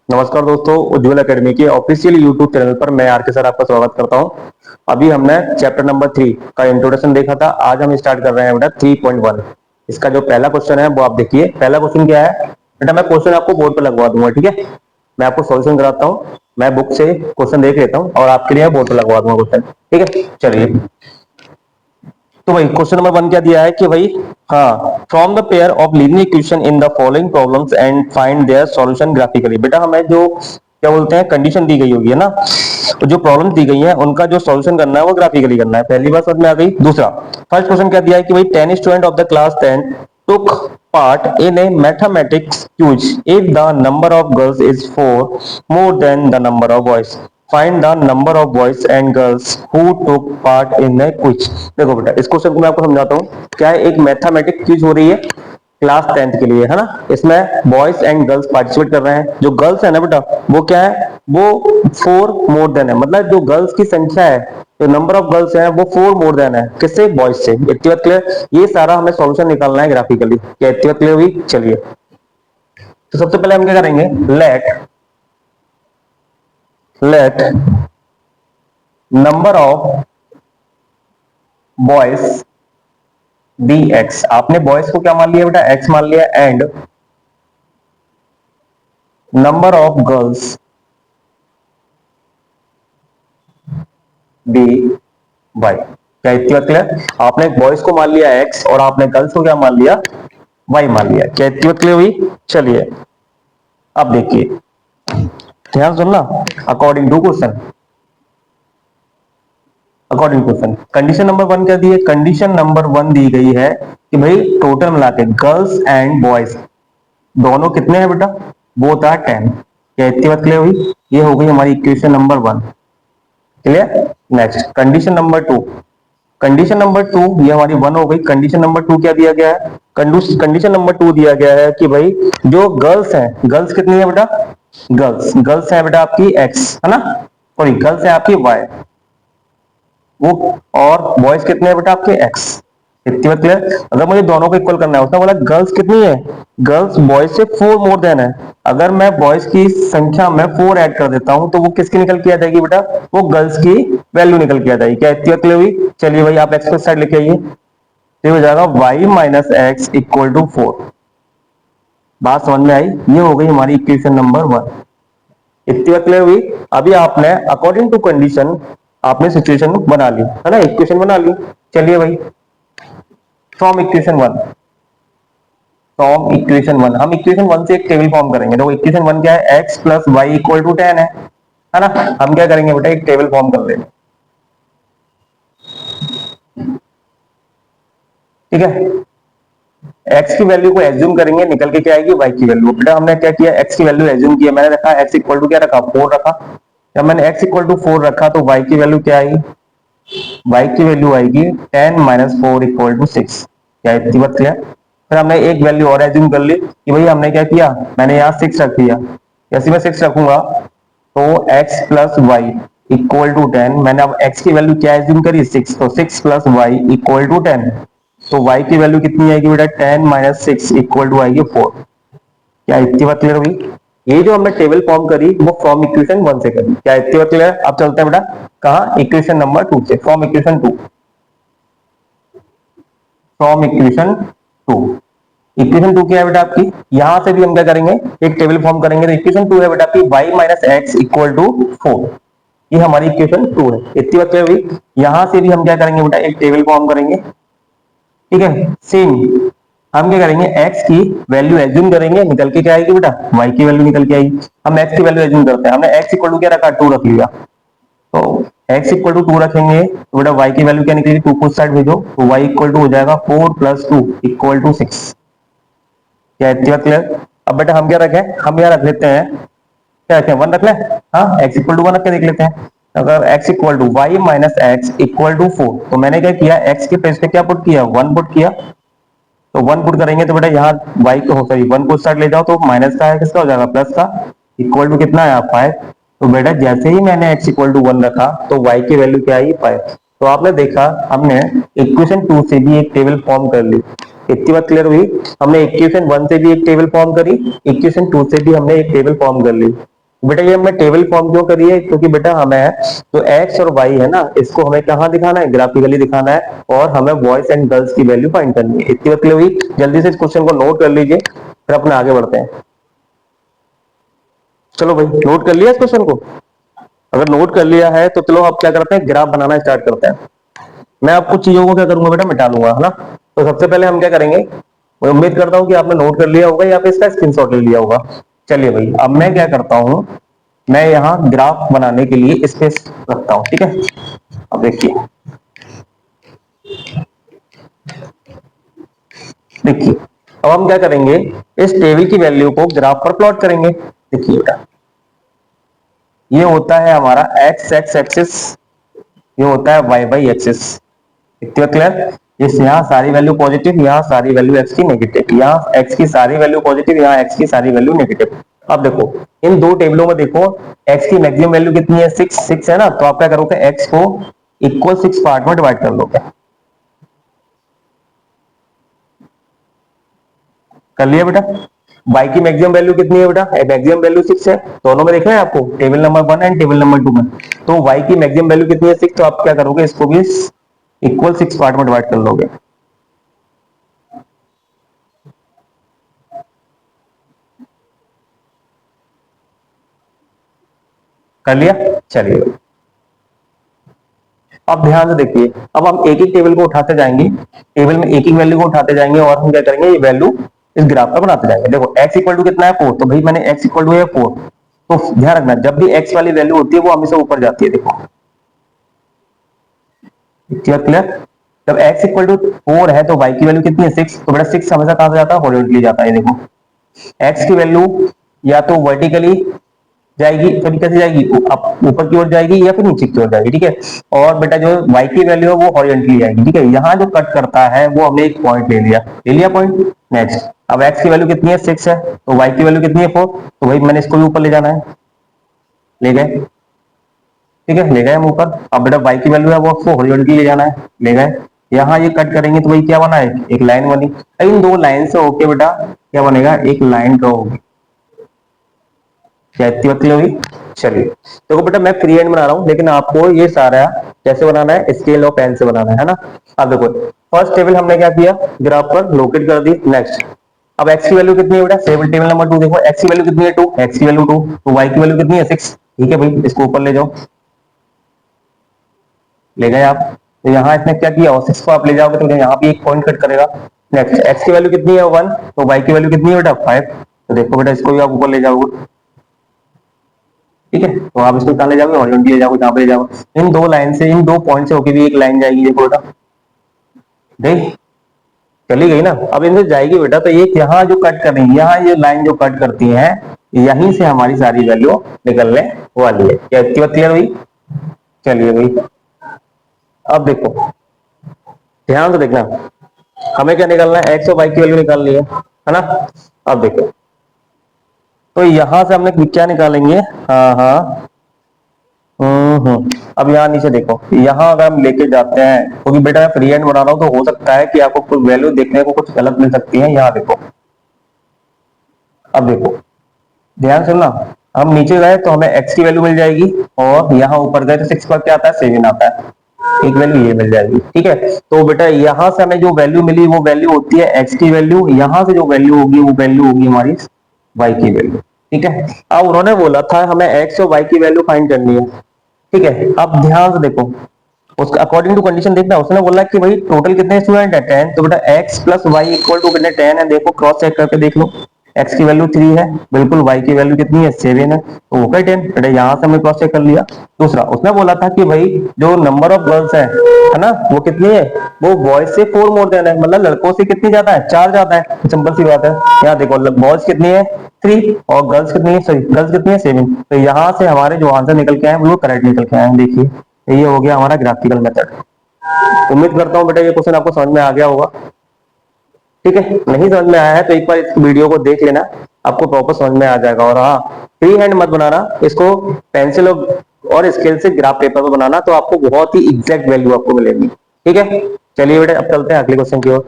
नमस्कार दोस्तों, उज्ज्वल एकेडमी के ऑफिशियल यूट्यूब चैनल पर मैं आर के सर आपका स्वागत करता हूं। अभी हमने चैप्टर नंबर 3 का इंट्रोडक्शन देखा था। आज हम स्टार्ट कर रहे हैं बेटा 3.1। इसका जो पहला क्वेश्चन है वो आप देखिए। पहला क्वेश्चन क्या है बेटा, मैं क्वेश्चन आपको बोर्ड पर लगवा दूंगा, ठीक है। मैं आपको सॉल्यूशन कराता हूँ, मैं बुक से क्वेश्चन देख लेता हूँ और आपके लिए बोर्ड पर लगवा दूंगा क्वेश्चन, ठीक है। चलिए, तो भाई क्वेश्चन नंबर 1 क्या दिया है कि भाई, हाँ, from the pair of linear equation in the following problems and find their solution graphically. बेटा हमें जो क्या बोलते हैं, कंडीशन दी गई होगी है ना, तो जो प्रॉब्लम दी गई है उनका जो सॉल्यूशन करना है वो ग्राफिकली करना है। पहली बात समझ में आ गई। दूसरा, फर्स्ट क्वेश्चन क्या दिया है कि भाई 10 student of the class 10 took part in a mathematics quiz if the number of girls is 4 more than the number of boys. Find the number of boys and girls who took part in the quiz. देखो बेटा, इस question को मैं आपको समझाता हूँ। क्या है, एक मैथमेटिक्स क्विज हो रही है क्लास 10th के लिए, है ना। इसमें बॉयज एंड गर्ल्स पार्टिसिपेट कर रहे हैं। जो गर्ल्स है ना बेटा, वो क्या है, वो 4 मोर देन है, मतलब जो गर्ल्स की संख्या है, जो नंबर ऑफ गर्ल्स है वो 4 मोर देन है, किससे, बॉयज से। इतनी बात क्लियर। ये सारा हमें सॉल्यूशन निकालना है ग्राफिकली। क्या इतनी बात क्लियर हुई? चलिए, तो सबसे पहले हम क्या करेंगे, let number of boys be x. आपने बॉयज को क्या मान लिया बेटा, एक्स मान लिया, and number of girls be y. क्या इतनी बात क्लियर? आपने बॉयज को मान लिया एक्स और आपने गर्ल्स को क्या मान लिया, वाई मान लिया। क्या इतनी बात क्लियर हुई? चलिए, अब देखिए, ध्यान सुनना। According to question, according to question, condition number 1 क्या दी है? कंडीशन नंबर 1 दी गई है कि भाई टोटल मिला के गर्ल्स एंड बॉयज दोनों कितने हैं बेटा, वो था 10। क्या इतनी बात क्लियर हुई? ये हो गई हमारी equation number 1। Clear. Next, condition number 2। Condition number 2 ये हमारी 1 हो गई। कंडीशन नंबर 2 क्या दिया गया है? कंडीशन नंबर 2 दिया गया है कि भाई जो गर्ल्स हैं, गर्ल्स कितनी है बेटा, गर्ल्स गर्ल्स है बेटा आपकी एक्स, है ना, सॉरी गर्ल्स है आपकी वाई, वो, और बॉयज कितने हैं बेटा आपके एक्स। इतनी बात क्लियर। अगर मुझे दोनों को इक्वल करना है, उसने बोला गर्ल्स कितनी है, गर्ल्स बॉयज से 4 मोर देन है। अगर मैं बॉयज की संख्या में 4 ऐड कर देता हूं तो वो किसकी निकल के आ जाएगी बेटा, वो गर्ल्स की वैल्यू निकल के आ जाएगी। क्या इतनी बात क्लियर हुई? चलिए भाई, आप एक्स पे साइड लेके आइए, तो हो जाएगा y minus x equal to 4। बात समझ में आई? ये हो गई हमारी इक्वेशन नंबर 1। इतनी बात क्लियर हुई? अभी आपने अकॉर्डिंग टू कंडीशन आपने सिचुएशन बना ली, है ना, इक्वेशन बना ली। चलिए भाई, फ्रॉम इक्वेशन 1, फ्रॉम इक्वेशन 1 हम इक्वेशन 1 से एक टेबल फॉर्म करेंगे। तो इक्वेशन 1 क्या है, x plus y equal to 10 है ना। हम क्या करेंगे बेटा, एक टेबल फॉर्म कर लेंगे, ठीक है। x की वैल्यू को एज्यूम करेंगे, निकल के क्या आएगी, y की वैल्यू। बेटा हमने क्या किया, x की वैल्यू एज्यूम किया, मैंने रखा x इक्वल टू क्या रखा, 4 रखा। जब मैंने x इक्वल टू 4 रखा तो y की वैल्यू क्या आएगी, y की वैल्यू आएगी 10 माइनस 4 इक्वल टू 6। क्या इतनी बात क्लियर? फिर हमने एक वैल्यू और एज्यूम कर ली कि भाई हमने क्या किया, मैंने यहाँ 6 रख दिया। जैसे मैं 6 रखूंगा तो x plus y equal to 10। मैंने अब x की वैल्यू क्या एज्यूम करी, 6, तो 6 प्लस वाई इक्वल टू 10। तो y की वैल्यू कितनी आएगी बेटा, 10 माइनस 6 इक्वल टू आएगी 4। क्या इतनी बात क्लियर हुई? ये जो हमने टेबल फॉर्म करी वो फ्रॉम इक्वेशन 1 से करी। क्या इतनी बात क्लियर? अब चलते हैं बेटा कहा, इक्वेशन नंबर 2 से, from equation 2, from equation 2। Equation 2 क्या है बेटा आपकी, यहां से भी हम क्या करेंगे, एक टेबल फॉर्म करेंगे। तो इक्वेशन 2 है बेटा आपकी y minus x equal to 4। ये हमारी इक्वेशन 2 है। इतनी बात क्लियर हुई? यहां से भी हम क्या करेंगे बेटा, एक टेबल फॉर्म करेंगे, ठीक है। सेम हम क्या करेंगे, x की वैल्यू एज्यूम करेंगे, निकल के क्या आएगी बेटा, y की वैल्यू निकल के आएगी। हम x की वैल्यू एज्यूम करते हैं, हमने x इक्वल टू क्या रखा, 2 रख लिया। तो x इक्वल टू 2 रखेंगे तो बेटा y की वैल्यू क्या निकलेगी, 2 को साइड भेजो, तो y इक्वल टू हो जाएगा 4 प्लस 2 इक्वल टू 6। क्या इतनी बात क्लियर? अब बेटा हम क्या रखें, हम यहाँ रख लेते हैं, क्या रखें, 1 रख लें। हाँ, x इक्वल टू 1 रख के देख लेते हैं। अगर x equal to y minus x equal to 4, तो मैंने क्या किया, x के प्लेस पे क्या पुट किया, 1 पुट किया। तो 1 पुट करेंगे तो बेटा यहाँ y को, सॉरी 1 को साइड ले जाओ तो माइनस का है, किसका हो जाएगा, प्लस का, इक्वल टू कितना है, 5। तो बेटा जैसे ही मैंने x इक्वल टू 1 रखा तो y की वैल्यू क्या आई, 5। तो आपने देखा, हमने इक्वेशन 2 से भी एक टेबल फॉर्म कर ली। इतनी बात क्लियर हुई? हमने इक्वेशन 1 से भी एक टेबल फॉर्म करी, इक्वेशन 2 से भी हमने एक टेबल फॉर्म कर ली। बेटा ये हमने टेबल फॉर्म क्यों करी है, क्योंकि बेटा हमें जो एक्स और वाई है ना, इसको हमें कहाँ दिखाना है, ग्राफिकली दिखाना है, और हमें बॉयज एंड गर्ल्स की वैल्यू फाइंड करनी है। इतनी बात क्लियर हुई? जल्दी से इस क्वेश्चन को नोट कर लीजिए, फिर अपने आगे बढ़ते हैं। चलो भाई नोट कर लिया इस क्वेश्चन को? अगर नोट कर लिया है तो चलो अब क्या करते हैं, ग्राफ बनाना स्टार्ट करते हैं। मैं आपको चीजों को क्या करूंगा बेटा, मिटा दूंगा, है ना। तो सबसे पहले हम क्या करेंगे, मैं उम्मीद करता हूं कि आपने नोट कर लिया होगा या फिर इसका स्क्रीनशॉट ले लिया होगा। चलिए भाई अब मैं क्या करता हूं, मैं यहाँ ग्राफ बनाने के लिए स्पेस रखता हूं, ठीक है। अब देखिए, देखिए अब हम क्या करेंगे, इस टेबल की वैल्यू को ग्राफ पर प्लॉट करेंगे। देखिए बेटा, ये होता है हमारा एक्स एक्स एक्सिस, ये होता है वाई वाई एक्सिस। इतना क्लियर? इस यहाँ सारी वैल्यू पॉजिटिव, यहाँ सारी वैल्यू एक्स की नेगेटिव, यहाँ एक्स की सारी वैल्यू पॉजिटिव, यहाँ एक्स की सारी वैल्यू नेगेटिव। अब देखो इन दो टेबलों में देखो, एक्स की मैक्सिमम वैल्यू कितनी है, 6 है ना, तो आप क्या करोगे, एक्स को इक्वल 6 पार्ट में डिवाइड कर लोगे। कर लिया बेटा? y की मैक्सिमम वैल्यू कितनी है बेटा, मैक्सिमम वैल्यू 6 है, दोनों में देखना है आपको, table number 1 and table number 2 में। तो y की मैक्सिमम वैल्यू कितनी है, 6, तो आप क्या करोगे, इसको भी इक्वल 6 पार्ट में डिवाइड कर लोगे। कर लिया? चलिए अब ध्यान से देखिए, अब हम एक एक टेबल को उठाते जाएंगे, टेबल में एक एक वैल्यू को उठाते जाएंगे, और हम क्या करेंगे, ये वैल्यू इस ग्राफ पर बनाते जाएंगे। देखो x इक्वल टू कितना है, 4, तो भाई मैंने x इक्वल टू है 4, तो ध्यान रखना जब भी x वाली वैल्यू होती है वो हमेशा ऊपर जाती है। देखो क्लियर? जब x इक्वल टू 4 है तो y की वैल्यू कितनी है, 6, तो बेटा 6 हमेशा कहां से जाता है, हॉरिजॉन्टली जाता है। देखो x की वैल्यू या तो वर्टिकली जाएगी, कभी कैसे जाएगी, ऊपर की ओर जाएगी या फिर नीचे की ओर जाएगी, ठीक है। और बेटा जो y की वैल्यू है वो हॉरिजॉन्टली जाएगी, ठीक है। यहाँ जो कट करता है वो हमने एक पॉइंट ले लिया पॉइंट। नेक्स्ट अब x की वैल्यू कितनी है, 6 है, तो y की वैल्यू कितनी है, 4, तो भाई मैंने इसको भी ऊपर ले जाना है, ले गए, ठीक है, ले गए हम ऊपर। अब बेटा y की वैल्यू है वो आपको हॉरिजॉन्टली ले जाना है, ले गए। यहाँ ये कट करेंगे तो भाई क्या बना है, एक लाइन बनी। इन दो लाइन से होके बेटा क्या बनेगा, एक लाइन ड्रॉ होगी। क्या इतनी बात होगी? चलिए देखो बेटा मैं फ्री हैंड बना रहा हूँ, लेकिन आपको ये सारा कैसे बनाना है, स्केल और पेन से बनाना है ना। अब देखो फर्स्ट टेबल हमने क्या किया, ग्राफ पर लोकेट कर दी। नेक्स्ट अब x की वैल्यू कितनी है बेटा, टेबल नंबर 2 देखो, x की वैल्यू कितनी है 2, x की वैल्यू 2, तो y की वैल्यू कितनी है 6, ठीक है भाई, इसको ऊपर ले जाओ, ले गए आप। तो यहाँ इसने क्या किया, और 6 को आप ले जाओगे तो यहाँ भी एक पॉइंट कट करेगा। नेक्स्ट x की वैल्यू कितनी है 1, तो y की वैल्यू कितनी है बेटा 5, तो देखो बेटा इसको भी आप ऊपर ले जाओगे, ठीक है। तो आप इसको कहाँ ले जाओगे, हॉरिजॉन्टली ले जाओगे, जहाँ पे ले जाओगे। इन दो लाइन से, इन दो पॉइंट से होकर भी एक लाइन जाएगी, देखो बेटा देख चली गई ना। अब इनसे जाएगी बेटा, तो ये यहाँ जो कट कर रही है, यहाँ ये लाइन जो कट करती है, यहीं से हमारी सारी वैल्यू निकलने वाली है। क्या इतनी बात क्लियर हुई? चलिए भाई अब देखो ध्यान से देखना, हमें क्या निकालना है, एक्स और वाई की वैल्यू निकालनी है ना। अब देखो तो यहां से हमने क्या निकालेंगे, हाँ हाँ अब यहाँ नीचे देखो, यहाँ अगर हम लेके जाते हैं, क्योंकि बेटा मैं फ्री हैंड बना रहा हूँ तो हो सकता है कि आपको कुछ वैल्यू देखने को कुछ गलत मिल सकती है। यहाँ देखो, अब देखो ध्यान सुनना, हम नीचे गए तो हमें x की वैल्यू मिल जाएगी, और यहाँ ऊपर गए तो 6 पर क्या आता है, 7 आता है, एक वैल्यू ये मिल जाएगी, ठीक है। तो बेटा यहाँ से हमें जो वैल्यू मिली वो वैल्यू होती है x की वैल्यू, यहाँ से जो वैल्यू होगी वो वैल्यू होगी हमारी y की वैल्यू, ठीक है। अब उन्होंने बोला था हमें x और y की वैल्यू फाइंड करनी है, ठीक है। अब ध्यान से देखो, उसका अकॉर्डिंग टू कंडीशन देखना, उसने बोला कि भाई टोटल कितने स्टूडेंट है 10, तो बेटा x plus y equal to कितने 10 है, देखो क्रॉस चेक करके देख लो, x की वैल्यू 3 है बिल्कुल, y की वैल्यू कितनी है 7 है, तो वो गए 10, बेटा यहाँ से हमने क्रॉस चेक कर लिया। दूसरा उसने बोला था कि भाई जो नंबर ऑफ गर्ल्स है ना, वो कितनी है, वो बॉयज से 4 मोर देन है, मतलब लड़कों से कितनी ज्यादा है, 4 ज्यादा है, सिंपल सी बात है। यहाँ देखो बॉयज कितनी है 3, और गर्ल्स कितनी है, सॉरी गर्ल्स कितनी है 7, तो यहाँ से हमारे जो आंसर निकल के आए वो करेक्ट निकल के आए। देखिए ये हो गया हमारा ग्राफिकल मेथड। उम्मीद करता हूँ बेटा ये क्वेश्चन आपको समझ में आ गया होगा, ठीक है। नहीं समझ में आया है तो एक बार इस वीडियो को देख लेना, आपको प्रॉपर समझ में आ जाएगा। और हाँ फ्री हैंड मत बनाना इसको, पेंसिल और स्केल से ग्राफ पेपर पर बनाना, तो आपको बहुत ही एग्जैक्ट वैल्यू आपको मिलेगी, ठीक है। चलिए बेटा अब चलते हैं अगले क्वेश्चन की ओर।